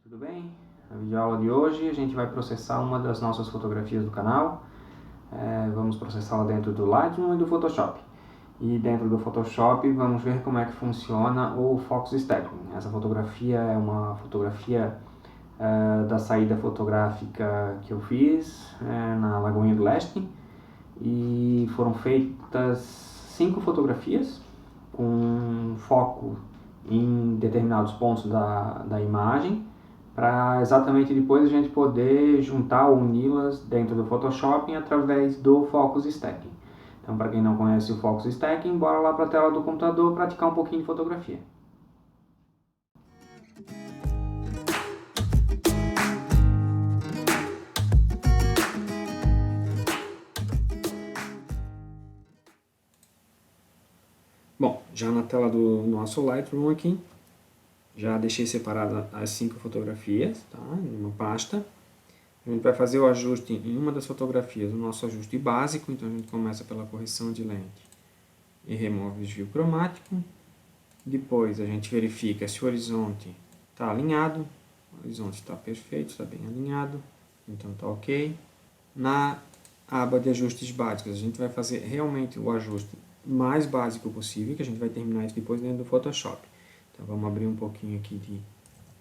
Tudo bem? Na videoaula de hoje a gente vai processar uma das nossas fotografias do canal. Vamos processá-la dentro do Lightroom e do Photoshop. E dentro do Photoshop vamos ver como é que funciona o Focus Stacking. Essa fotografia é uma fotografia da saída fotográfica que eu fiz na Lagoinha do Leste. E foram feitas 5 fotografias com foco em determinados pontos da imagem, para exatamente depois a gente poder juntar ou uni-las dentro do Photoshop através do Focus Stacking. Então, para quem não conhece o Focus Stacking, bora lá para a tela do computador praticar um pouquinho de fotografia. Bom, já na tela do nosso Lightroom aqui, já deixei separadas as 5 fotografias, tá? Em uma pasta. A gente vai fazer o ajuste em uma das fotografias, o nosso ajuste básico. Então a gente começa pela correção de lente e remove o desvio cromático. Depois a gente verifica se o horizonte está alinhado. O horizonte está perfeito, está bem alinhado, então está ok. Na aba de ajustes básicos, a gente vai fazer realmente o ajuste mais básico possível, que a gente vai terminar isso depois dentro do Photoshop. Então vamos abrir um pouquinho aqui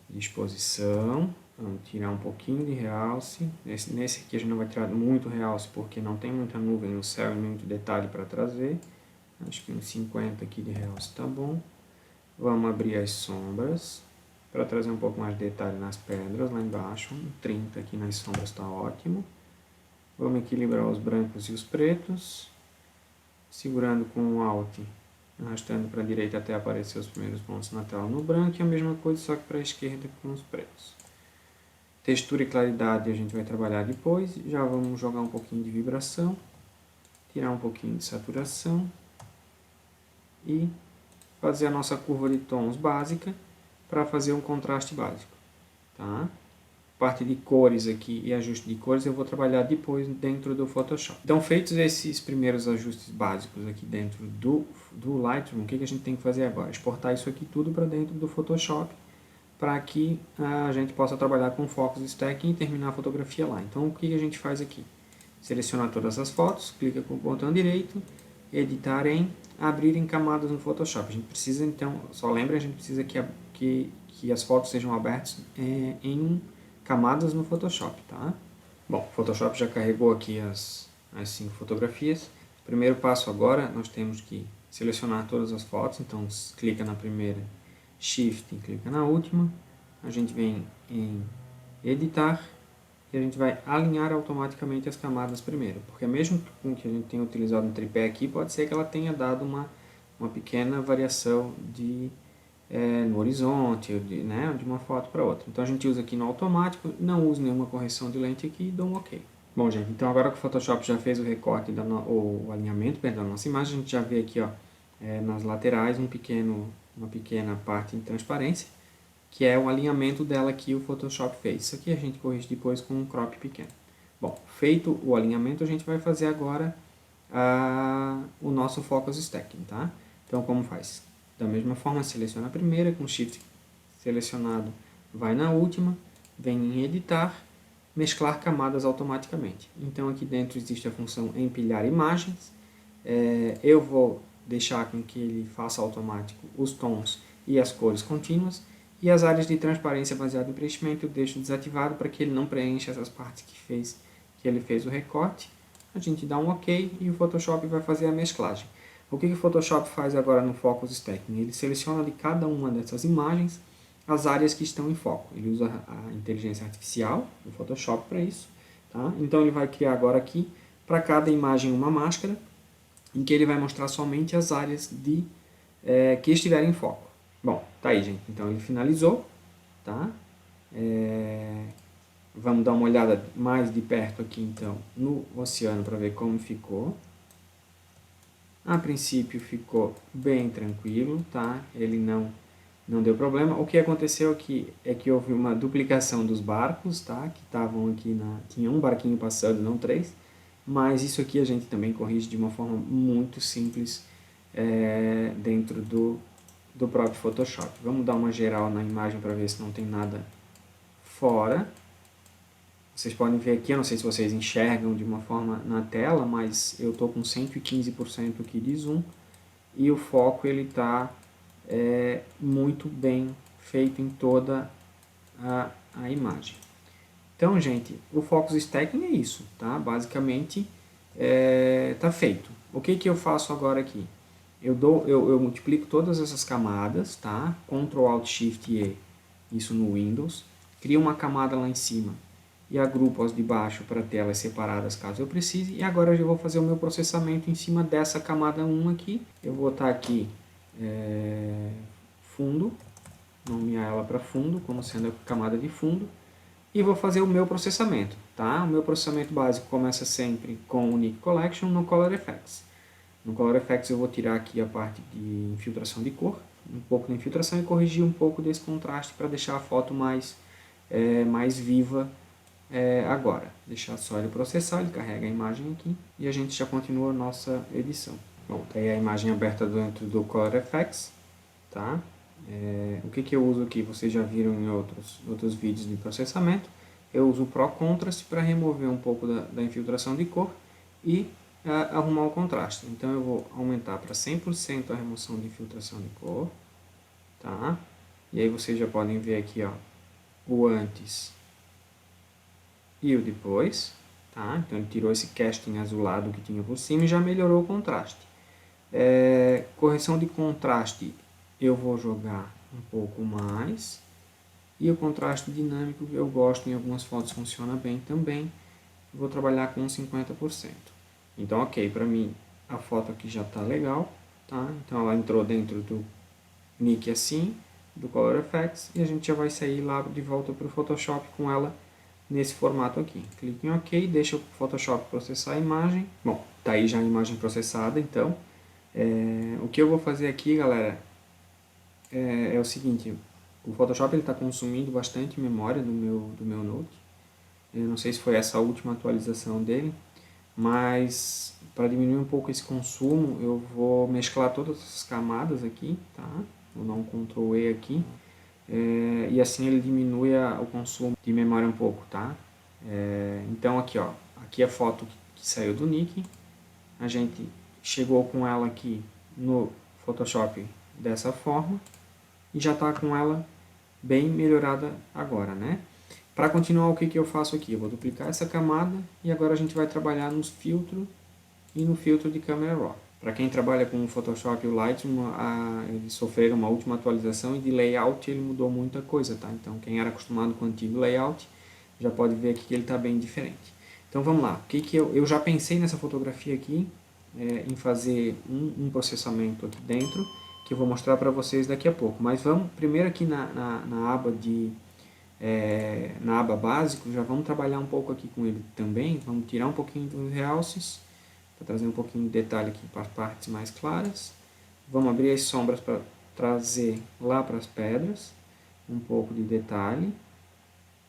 de exposição, vamos tirar um pouquinho de realce. Nesse aqui a gente não vai tirar muito realce porque não tem muita nuvem no céu e muito detalhe para trazer. Acho que uns 50 aqui de realce está bom. Vamos abrir as sombras para trazer um pouco mais de detalhe nas pedras lá embaixo. 30 aqui nas sombras está ótimo. Vamos equilibrar os brancos e os pretos, segurando com o Alt, arrastando para a direita até aparecer os primeiros pontos na tela no branco, e a mesma coisa só que para a esquerda com os pretos. Textura e claridade a gente vai trabalhar depois. Já vamos jogar um pouquinho de vibração, tirar um pouquinho de saturação e fazer a nossa curva de tons básica para fazer um contraste básico, tá? Parte de cores aqui e ajuste de cores eu vou trabalhar depois dentro do Photoshop. Então, feitos esses primeiros ajustes básicos aqui dentro do Lightroom, o que a gente tem que fazer agora? Exportar isso aqui tudo para dentro do Photoshop, para que a gente possa trabalhar com Focus Stacking e terminar a fotografia lá. Então, o que a gente faz aqui? Seleciona todas as fotos, clica com o botão direito, editar em, abrir em camadas no Photoshop. A gente precisa, então, só lembra, a gente precisa que as fotos sejam abertas em camadas no Photoshop, tá? Bom, o Photoshop já carregou aqui as 5 fotografias. Primeiro passo agora, nós temos que selecionar todas as fotos, então clica na primeira, Shift e clica na última. A gente vem em editar e a gente vai alinhar automaticamente as camadas primeiro, porque mesmo com que a gente tenha utilizado um tripé aqui, pode ser que ela tenha dado uma pequena variação no horizonte, de uma foto para outra. Então a gente usa aqui no automático, não uso nenhuma correção de lente aqui e dou um OK. Bom, gente, então agora que o Photoshop já fez o recorte, o alinhamento da nossa imagem, a gente já vê aqui nas laterais uma pequena parte em transparência, que é o alinhamento dela que o Photoshop fez. Isso aqui a gente corrige depois com um crop pequeno. Bom, feito o alinhamento, a gente vai fazer agora o nosso Focus Stacking, tá? Então, como faz? Da mesma forma, seleciona a primeira, com Shift selecionado, vai na última, vem em editar, mesclar camadas automaticamente. Então, aqui dentro existe a função empilhar imagens. Eu vou deixar com que ele faça automático os tons e as cores contínuas, e as áreas de transparência baseada em preenchimento eu deixo desativado para que ele não preencha essas partes que ele fez o recorte. A gente dá um OK e o Photoshop vai fazer a mesclagem. O que o Photoshop faz agora no Focus Stacking? Ele seleciona de cada uma dessas imagens as áreas que estão em foco. Ele usa a inteligência artificial do Photoshop para isso, tá? Então ele vai criar agora aqui, para cada imagem, uma máscara, em que ele vai mostrar somente as áreas que estiverem em foco. Bom, tá aí, gente. Então ele finalizou, tá? Vamos dar uma olhada mais de perto aqui, então, no oceano para ver como ficou. A princípio ficou bem tranquilo, tá? Ele não deu problema. O que aconteceu aqui é que houve uma duplicação dos barcos, tá? Que estavam aqui tinha um barquinho passando, não 3. Mas isso aqui a gente também corrige de uma forma muito simples dentro do próprio Photoshop. Vamos dar uma geral na imagem para ver se não tem nada fora. Vocês podem ver aqui, eu não sei se vocês enxergam de uma forma na tela, mas eu estou com 115% aqui de zoom e o foco ele está muito bem feito em toda a imagem. Então, gente, o Focus Stacking é isso, tá? Basicamente, tá feito. O que que eu faço agora aqui? Eu multiplico todas essas camadas, tá? Ctrl Alt Shift E, isso no Windows. Crio uma camada lá em cima e agrupo as de baixo para ter elas separadas caso eu precise. E agora eu já vou fazer o meu processamento em cima dessa camada 1 aqui. Eu vou botar aqui fundo, nomear ela para fundo, como sendo a camada de fundo. E vou fazer o meu processamento, tá? O meu processamento básico começa sempre com o Nick Collection no Color Effects. No Color Effects eu vou tirar aqui a parte de infiltração de cor, um pouco de infiltração e corrigir um pouco desse contraste para deixar a foto mais viva agora. Deixar só ele processar, ele carrega a imagem aqui e a gente já continua a nossa edição. Bom, tá aí a imagem aberta dentro do Color Effects, tá? O que eu uso aqui, vocês já viram em outros vídeos de processamento. Eu uso o Pro Contrast para remover um pouco da infiltração de cor e arrumar o contraste. Então eu vou aumentar para 100% a remoção de infiltração de cor, tá? E aí vocês já podem ver aqui, ó, o antes e o depois, tá? Então ele tirou esse casting azulado que tinha por cima e já melhorou o contraste. Correção de contraste eu vou jogar um pouco mais. E o contraste dinâmico eu gosto, em algumas fotos funciona bem também. Vou trabalhar com 50%. Então, ok, para mim a foto aqui já está legal, tá? Então ela entrou dentro do Nick assim, do Color Effects, e a gente já vai sair lá de volta para o Photoshop com ela nesse formato aqui. Clique em OK, deixa o Photoshop processar a imagem. Bom, tá aí já a imagem processada, então. O que eu vou fazer aqui, galera, é o seguinte: o Photoshop está consumindo bastante memória do meu Note. Eu não sei se foi essa a última atualização dele, mas para diminuir um pouco esse consumo, eu vou mesclar todas as camadas aqui, tá? Vou dar um Ctrl E aqui, e assim ele diminui o consumo de memória um pouco, tá? Então aqui, ó, aqui a foto que saiu do Nick, a gente chegou com ela aqui no Photoshop dessa forma e já está com ela bem melhorada agora, né? Para continuar, o que eu faço aqui? Eu vou duplicar essa camada e agora a gente vai trabalhar nos filtros e no filtro de Camera Raw. Para quem trabalha com o Photoshop e o Lightroom, eles sofreram uma última atualização e de layout ele mudou muita coisa, tá? Então quem era acostumado com o antigo layout já pode ver aqui que ele está bem diferente. Então vamos lá, eu já pensei nessa fotografia aqui, em fazer um processamento aqui dentro, que eu vou mostrar para vocês daqui a pouco. Mas vamos primeiro aqui na aba básico, já vamos trabalhar um pouco aqui com ele também. Vamos tirar um pouquinho dos realces, para trazer um pouquinho de detalhe aqui para as partes mais claras. Vamos abrir as sombras para trazer lá para as pedras um pouco de detalhe.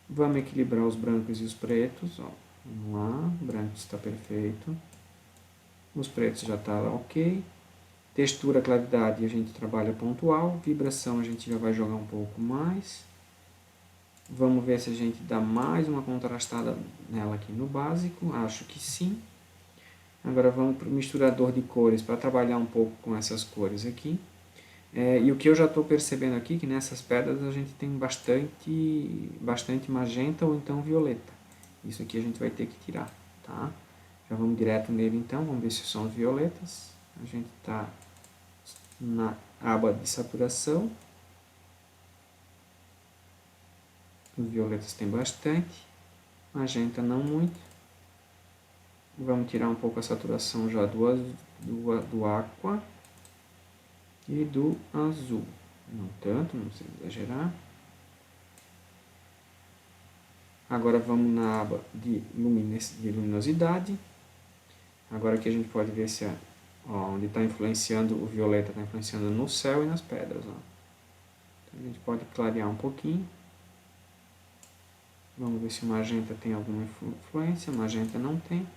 Vamos equilibrar os brancos e os pretos. Ó. Vamos lá, o branco está perfeito. Os pretos já está ok. Textura, claridade a gente trabalha pontual. Vibração a gente já vai jogar um pouco mais. Vamos ver se a gente dá mais uma contrastada nela aqui no básico. Acho que sim. Agora vamos para o misturador de cores para trabalhar um pouco com essas cores aqui. E o que eu já estou percebendo aqui, que nessas pedras a gente tem bastante magenta ou então violeta. Isso aqui a gente vai ter que tirar, tá? Já vamos direto nele então, vamos ver se são os violetas. A gente está na aba de saturação. Os violetas tem bastante, magenta não muito. Vamos tirar um pouco a saturação já do aqua e do azul. Não tanto, não precisa exagerar. Agora vamos na aba de luminosidade. Agora aqui a gente pode ver se onde está influenciando o violeta, está influenciando no céu e nas pedras. Ó. Então a gente pode clarear um pouquinho. Vamos ver se o magenta tem alguma influência. Magenta não tem.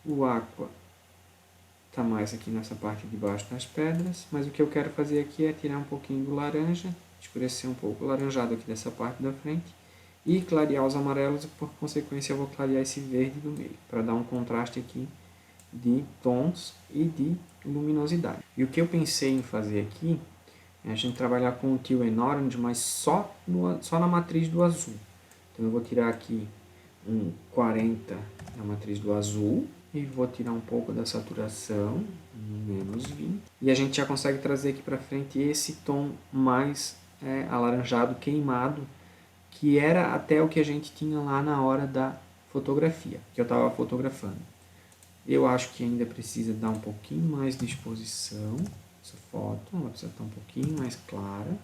O aqua está mais aqui nessa parte de baixo das pedras. Mas o que eu quero fazer aqui é tirar um pouquinho do laranja. Escurecer um pouco o laranjado aqui dessa parte da frente. e clarear os amarelos, e por consequência eu vou clarear esse verde do meio, para dar um contraste aqui de tons e de luminosidade. E o que eu pensei em fazer aqui é a gente trabalhar com o Teal and Orange, mas só na matriz do azul. Então eu vou tirar aqui um 40 na matriz do azul e vou tirar um pouco da saturação, menos 20. E a gente já consegue trazer aqui para frente esse tom mais alaranjado, queimado, que era até o que a gente tinha lá na hora da fotografia, que eu estava fotografando. Eu acho que ainda precisa dar um pouquinho mais de exposição. Essa foto, ela precisa estar um pouquinho mais clara.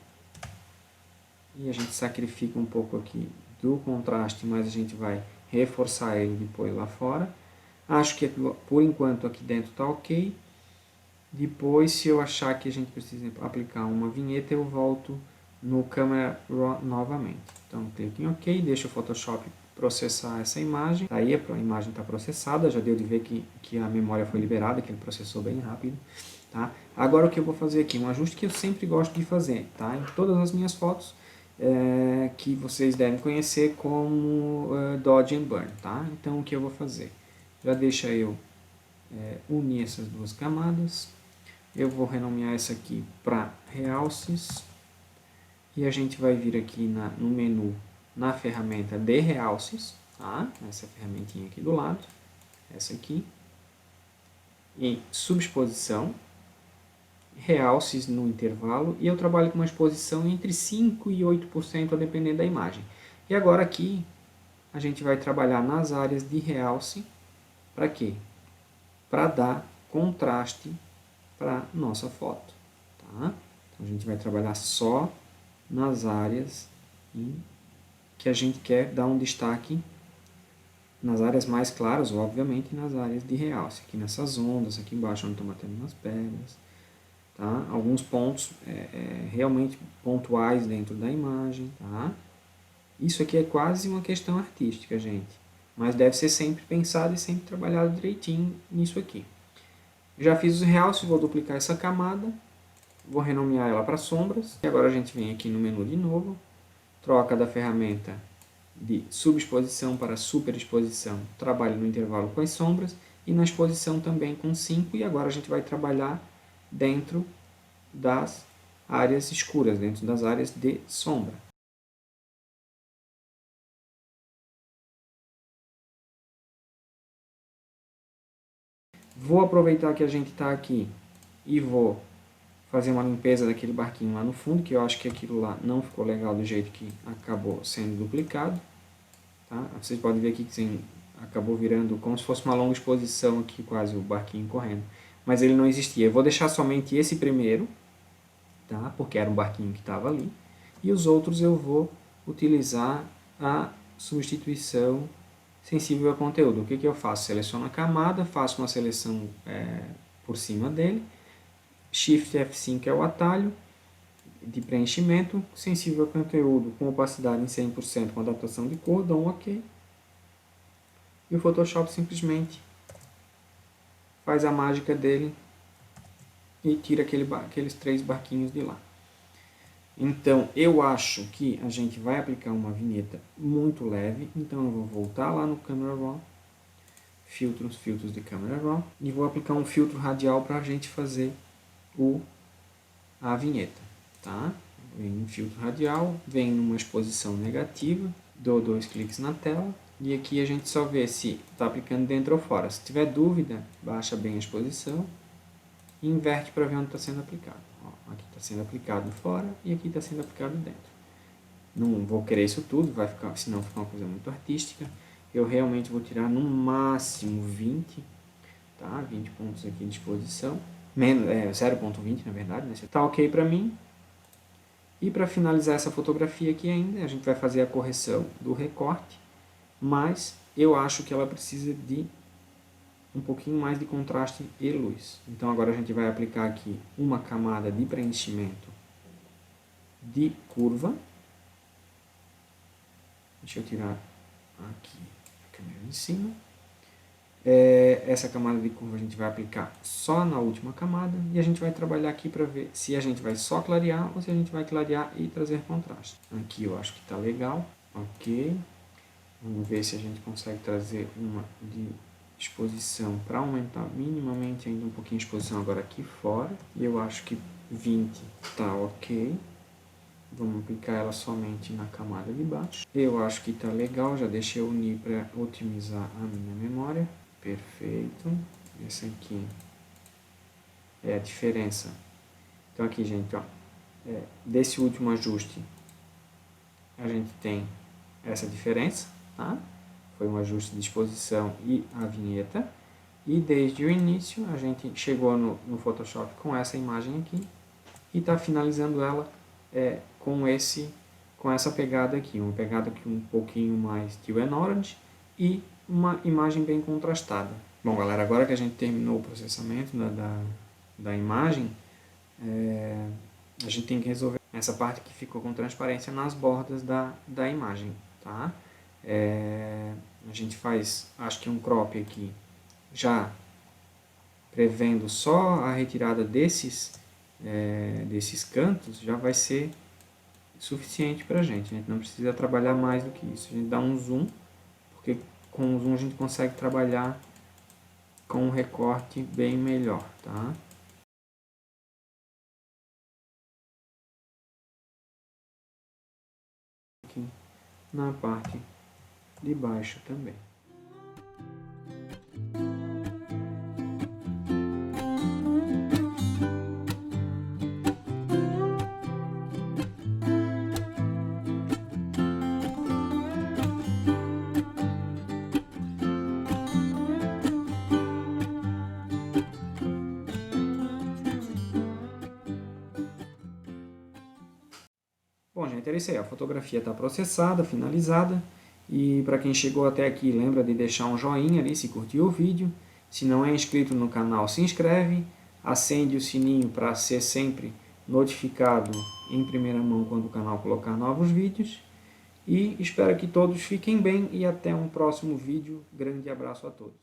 E a gente sacrifica um pouco aqui do contraste, mas a gente vai reforçar ele depois lá fora. Acho que por enquanto aqui dentro está ok. Depois, se eu achar que a gente precisa aplicar uma vinheta, eu volto no Camera Raw novamente. Então, clique em OK, deixa o Photoshop processar essa imagem. Aí a imagem está processada, já deu de ver que a memória foi liberada, que ele processou bem rápido. Tá? Agora o que eu vou fazer aqui? Um ajuste que eu sempre gosto de fazer, tá? Em todas as minhas fotos, que vocês devem conhecer como Dodge and Burn. Tá? Então o que eu vou fazer? Já deixa eu unir essas duas camadas. Eu vou renomear essa aqui para Realces. E a gente vai vir aqui no menu, na ferramenta de Realces, tá? Essa ferramentinha aqui do lado, essa aqui. Em Subexposição, Realces no intervalo, e eu trabalho com uma exposição entre 5% e 8% a depender da imagem. E agora aqui, a gente vai trabalhar nas áreas de Realce, para quê? Para dar contraste para nossa foto. Tá? Então a gente vai trabalhar só nas áreas que a gente quer dar um destaque, nas áreas mais claras, obviamente, nas áreas de realce, aqui nessas ondas, aqui embaixo onde estão batendo nas pedras, tá? Alguns pontos realmente pontuais dentro da imagem. Tá? Isso aqui é quase uma questão artística, gente, mas deve ser sempre pensado e sempre trabalhado direitinho nisso aqui. Já fiz os realces, vou duplicar essa camada, vou renomear ela para sombras, e agora a gente vem aqui no menu de novo, troca da ferramenta de subexposição para superexposição, trabalho no intervalo com as sombras, e na exposição também com 5, e agora a gente vai trabalhar dentro das áreas escuras, dentro das áreas de sombra. Vou aproveitar que a gente está aqui e vou fazer uma limpeza daquele barquinho lá no fundo, que eu acho que aquilo lá não ficou legal do jeito que acabou sendo duplicado. Tá? Vocês podem ver aqui que acabou virando como se fosse uma longa exposição aqui, quase o barquinho correndo. Mas ele não existia. Eu vou deixar somente esse primeiro, tá? Porque era um barquinho que estava ali. E os outros eu vou utilizar a substituição sensível a conteúdo. O que eu faço? Seleciono a camada, faço uma seleção por cima dele. Shift F5 é o atalho de preenchimento, sensível a conteúdo com opacidade em 100% com adaptação de cor, dou um OK. E o Photoshop simplesmente faz a mágica dele e tira aqueles 3 barquinhos de lá. Então, eu acho que a gente vai aplicar uma vinheta muito leve, então eu vou voltar lá no Camera Raw, filtros de Camera Raw, e vou aplicar um filtro radial para a gente fazer a vinheta. Tá? Vem em filtro radial, vem numa exposição negativa, dou 2 cliques na tela, e aqui a gente só vê se está aplicando dentro ou fora. Se tiver dúvida, baixa bem a exposição e inverte para ver onde está sendo aplicado. Ó, aqui está sendo aplicado fora e aqui está sendo aplicado dentro. Não vou querer isso tudo, senão fica uma coisa muito artística. Eu realmente vou tirar no máximo 20, tá? 20 pontos aqui de exposição. 0.20 na verdade, né? Tá ok para mim. E para finalizar essa fotografia aqui ainda, a gente vai fazer a correção do recorte, mas eu acho que ela precisa de um pouquinho mais de contraste e luz. Então agora a gente vai aplicar aqui uma camada de preenchimento de curva. Deixa eu tirar aqui a câmera em cima. Essa camada de curva a gente vai aplicar só na última camada e a gente vai trabalhar aqui para ver se a gente vai só clarear ou se a gente vai clarear e trazer contraste. Aqui eu acho que está legal. Ok. Vamos ver se a gente consegue trazer uma de exposição para aumentar minimamente ainda um pouquinho a exposição agora aqui fora. E eu acho que 20 tá ok. Vamos aplicar ela somente na camada de baixo. Eu acho que tá legal, já deixei eu unir para otimizar a minha memória. Perfeito. Essa aqui é a diferença. Então aqui, gente, ó, desse último ajuste, a gente tem essa diferença, tá? Foi um ajuste de exposição e a vinheta. E desde o início, a gente chegou no Photoshop com essa imagem aqui e está finalizando ela com essa pegada aqui, uma pegada aqui um pouquinho mais Teal and Orange e uma imagem bem contrastada. Bom, galera, agora que a gente terminou o processamento da imagem, a gente tem que resolver essa parte que ficou com transparência nas bordas da imagem, tá? A gente faz, acho que um crop aqui, já prevendo só a retirada desses cantos, já vai ser suficiente para a gente não precisa trabalhar mais do que isso. A gente dá um zoom, porque com o zoom a gente consegue trabalhar com um recorte bem melhor, tá? Aqui na parte de baixo também. Bom, gente, era isso aí. A fotografia está processada, finalizada. E para quem chegou até aqui, lembra de deixar um joinha ali se curtiu o vídeo. Se não é inscrito no canal, se inscreve. Acende o sininho para ser sempre notificado em primeira mão quando o canal colocar novos vídeos. E espero que todos fiquem bem e até um próximo vídeo. Grande abraço a todos.